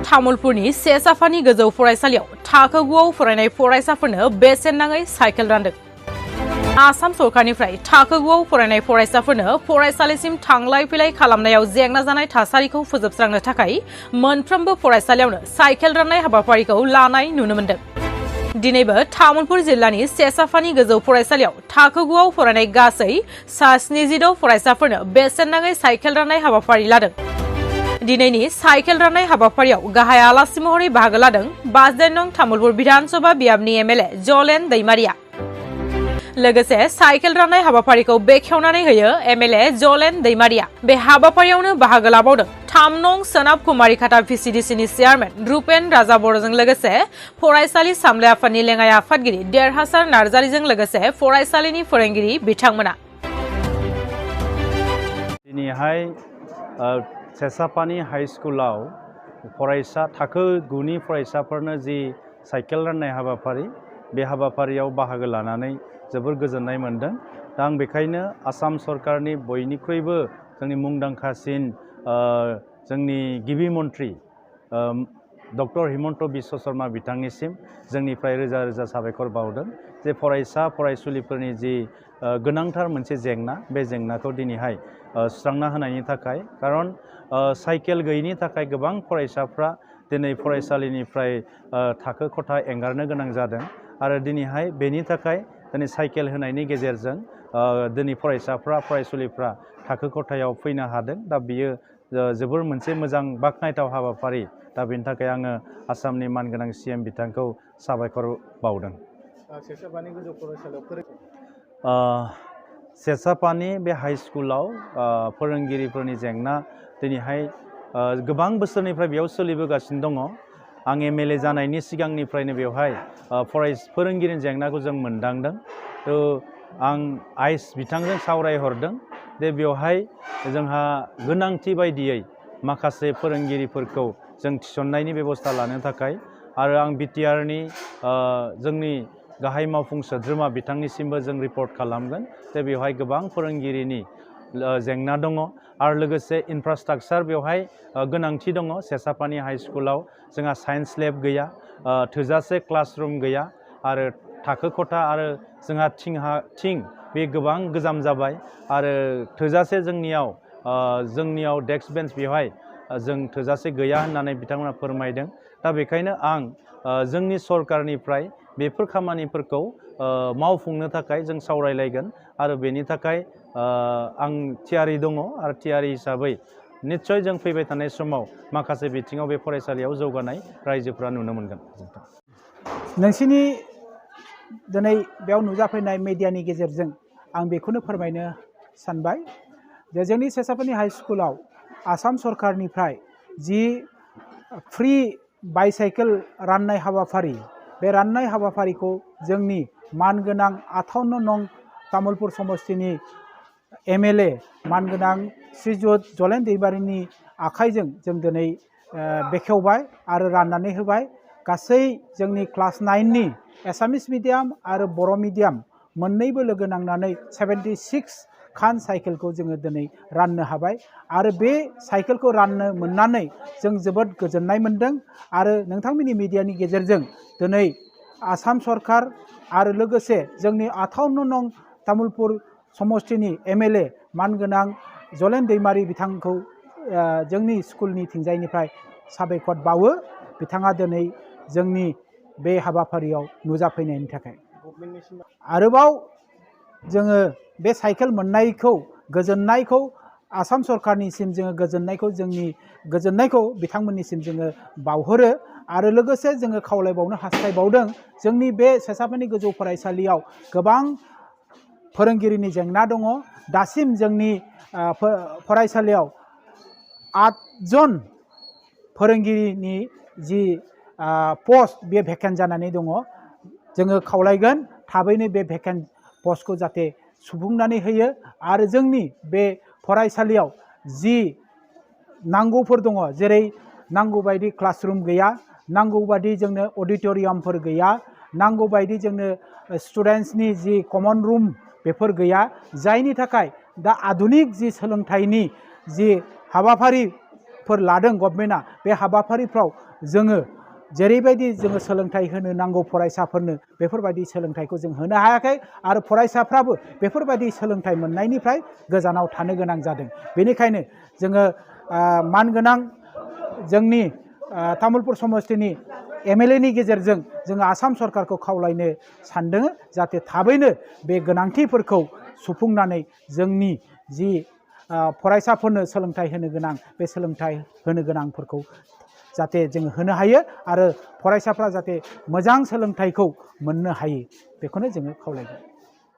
तामुलपुरनि सेसाफानि गोजौ फरायसालियाव थाखो 9आव फरायनाय फरायसाफोरनो बेसेन नाङै साइकेल रानदों। आसाम सरकारनिफ्राय थाखो 9आव फरायनाय फरायसाफोरनो फरायसालिसिम थांलाय फैलाय खालामनायाव जेंना जानाय थासारिखौ फोजोबस्रांनो थाखाय मोनफ्रोमबो फरायसालियावनो साइकेल राननाय हाबाफारिखौ लानाय नुनो मोन्दों। दिनैबो तामुलपुर जिल्लानि सेसाफानि गोजौ फरायसालियाव थाखो 9आव फरायनाय गासै 76 फरायसाफोरनो बेसेन नाङै साइकेल राननाय हाबाफारि लादों। दिनैनि साइकेल राननाय हाबाफारियाव गाहाय आलासि महरै बाहागो लादों 5 नं तामुलपुर विधानसभा बियाबनि एमएलए जलेन दैमारिया। लोगोसे साइकेल राननाय हाबाफारिखौ बेखेवनानै होयो एमएलए जलेन दैमारिया। बे हाबाफारियावनो बाहागो लाबावदों 3 नं सोनाब कुमारिखाटा भिसिडिसिनि चेयारमेन रुपेन राजा बर'जों लोगोसे फरायसालि सामलाय आफादनि लेङाइ आफादगिरि देरहासार नार्जारिजों लोगोसे फरायसालिनि फोरोंगिरि बिथांमोना। दिनैहाय सेसाफानि हाई स्कुलाव फरायसा थाखो 9नि फरायसाफोरनो जि साइकेल राननाय हाबाफारि बे हाबाफारियाव बाहागो लानानै जोबोर गोजोननाय मोनदों। दा आं बेखायनो आसाम सरकारनि बयनिख्रुइबो जोंनि मुंदांखासिन जोंनि गिबि मन्त्रि डक्टर हिमन्त बिश्व शर्मा बिथांनिसिम जोंनिफ्राय रोजा रोजा साबायखर बावदों जे फरायसा फरायसुलिफोरनि जि गोनांथार मोनसे जेंना बे जेंनाखौ दिनैहाय सुस्रांना होनायनि थाखाय। खारन साइकेल गैयैनि थाखाय गोबां फरायसाफ्रा दिनै फरायसालिनिफ्राय थाखो खथा एंगारनो गोनां जादों आरो दिनैहाय बेनि थाखाय दिनै साइकेल होनायनि गेजेरजों दिनै फरायसाफ्रा फरायसुलिफ्रा थाखो खथायाव फैनो हादों। दा बियो जोबोर मोनसे मोजां बाख्नायथाव हाबाफारि। दा बेनि थाखाय आङो आसामनि मानगोनां CM बिथांखौ साबायखर बावदों। सेसाफानि गोजौ फरायसालियाव सेसाफानि बे हाई स्कुलाव फोरोंगिरिफोरनि जेंना दिनैहाय गोबां बोसोरनिफ्राय बेयाव सोलिबोगासिनो दङ। आं MLA जानायनि सिगांनिफ्रायनो बेवहाय फोरोंगिरिनि जेंनाखौ जों मोनदांदों। आं आइस बिथांजों सावरायहरदों जे बेवहाय जोंहा गोनांथि बायदियै माखासे फोरोंगिरिफोरखौ जों थिसननायनि बेबस्था लानो थाखाय आरो आं BTRनि जोंनि गाहाय मावफुं सोद्रोमा बिथांनिसिमबो जों रिपर्ट खालामगोन जे बेवहाय गोबां फोरोंगिरिनि जेंना दङ आरो लोगोसे इनफ्रास्ट्राक्चार बेवहाय गोनांथि दङ। सेसाफानि हाई स्कुलाव जोंहा साइन्स लेब गैया, थोजासे क्लासरुम गैया आरो थाखो खथा आरो जोंहा थिं बे गोबां गोजाम जाबाय आरो थोजासे जोंनियाव डेस्क बेन्च बेवहाय जों थोजासे गैया होननानै बिथांमोना फोरमायदों। दा बेखायनो आं जोंनि सरकारनिफ्राय बेफोर खामानिफोरखौ मावफुंनो थाखाय जों सावरायलायगोन आरो बेनि थाखाय आं थियारि दङ आरो थियारि हिसाबै निस्सय जों फैबाय थानाय समाव माखासे बिथिङाव बे फरायसालियाव जौगानाय रायजोफ्रा नुनो मोनगोन। नोंसिनि दिनै बेयाव नुजाफैनाय मेडियानि गेजेरजों आं बेखौनो फोरमायनो सानबाय जे जोंनि सेसाफानि हाई स्कुलाव आसाम सरकारनिफ्राय जि फ्रि बाइसाइकेल राननाय हाबाफारि बे राननाय हाबाफारिखौ जोंनि मानगोनां 58 नं तामुलपुर समस्तिनि MLA मानगोनां श्रीजुत जलेन दैमारिनि आखाइजों जों दिनै बेखेवबाय आरो राननानै होबाय। गासै जोंनि क्लास 9नि एसामिस मिडियाम आरो बर' मिडियाम मोननैबो लोगो नांनानै 76 खान साइकेलखौ जोङो दिनै राननो हाबाय आरो बे साइकेलखौ राननो मोननानै जों जोबोद गोजोननाय मोनदों आरो नोंथांमोननि मिडियानि गेजेरजों दिनै आसाम सरकार आरो लोगोसे जोंनि 58 नं तामुलपुर समस्तिनि MLA मानगोनां जलेन दैमारि बिथांखौ जोंनि स्कुलनि थिंजायनिफ्राय साबायखर बावो। बिथाङा दिनै जोंनि बे हाबाफारियाव नुजाफैनायनि थाखाय। आरोबाव जोङो बे साइकेल मोननायखौ गोजोननायखौ आसाम सरकारनिसिम जोङो गोजोननायखौ बिथांमोननिसिम जोङो बावहरो आरो लोगोसे जोङो खावलायबावनो हास्थायबावदों जोंनि बे सेसाफानि गोजौ फरायसालियाव गोबां फोरोंगिरिनि जेंना दङ। दासिम जोंनि फरायसालियाव 8 जन फोरोंगिरिनि जि पस्ट बे भेकेन्ट जानानै दङ। जोङो खावलायगोन थाबैनो बे भेकेन्ट पस्टखौ जाहाथे सुफुंनानै होयो आरो जोंनि बे फरायसालियाव जि नांगौफोर दङ जेरै नांगौ बायदि क्लासरुम गैया, नांगौ बायदि जोंनो अडिट'रियामफोर गैया, नांगौ बायदि जोंनो स्टुडेन्ट्सनि जि कमन रुम बेफोर गैया, जायनि थाखाय दा आधुनिक जि सोलोंथाइनि जि हाबाफारि हाबाफारिफोर लादों गभर्नमेन्टआ बे हाबाफारिफ्राव जोङो जेरैबायदि जोङो सोलोंथाइ होनो नांगौ फरायसाफोरनो बेफोरबायदि सोलोंथाइखौ जों होनो हायाखै आरो फरायसाफ्राबो बेफोरबायदि सोलोंथाइ मोननायनिफ्राय गोजानाव थानो गोनां जादों। बेनिखायनो जोङो मानगोनां जोंनि तामुलपुर समस्तिनि MLA नि गेजेरजों जोङो आसाम सरकारखौ खावलायनो सानदों जाहाथे थाबैनो बे गोनांथिफोरखौ सुफुंनानै जोंनि जि फरायसाफोरनो सोलोंथाइ होनो गोनां बे सोलोंथाइ होनो गोनांफोरखौ जाहाथे जों होनो हायो आरो फरायसाफ्रा जाहाथे मोजां सोलोंथाइखौ मोननो हायो बेखौनो जोङो खावलायगोन।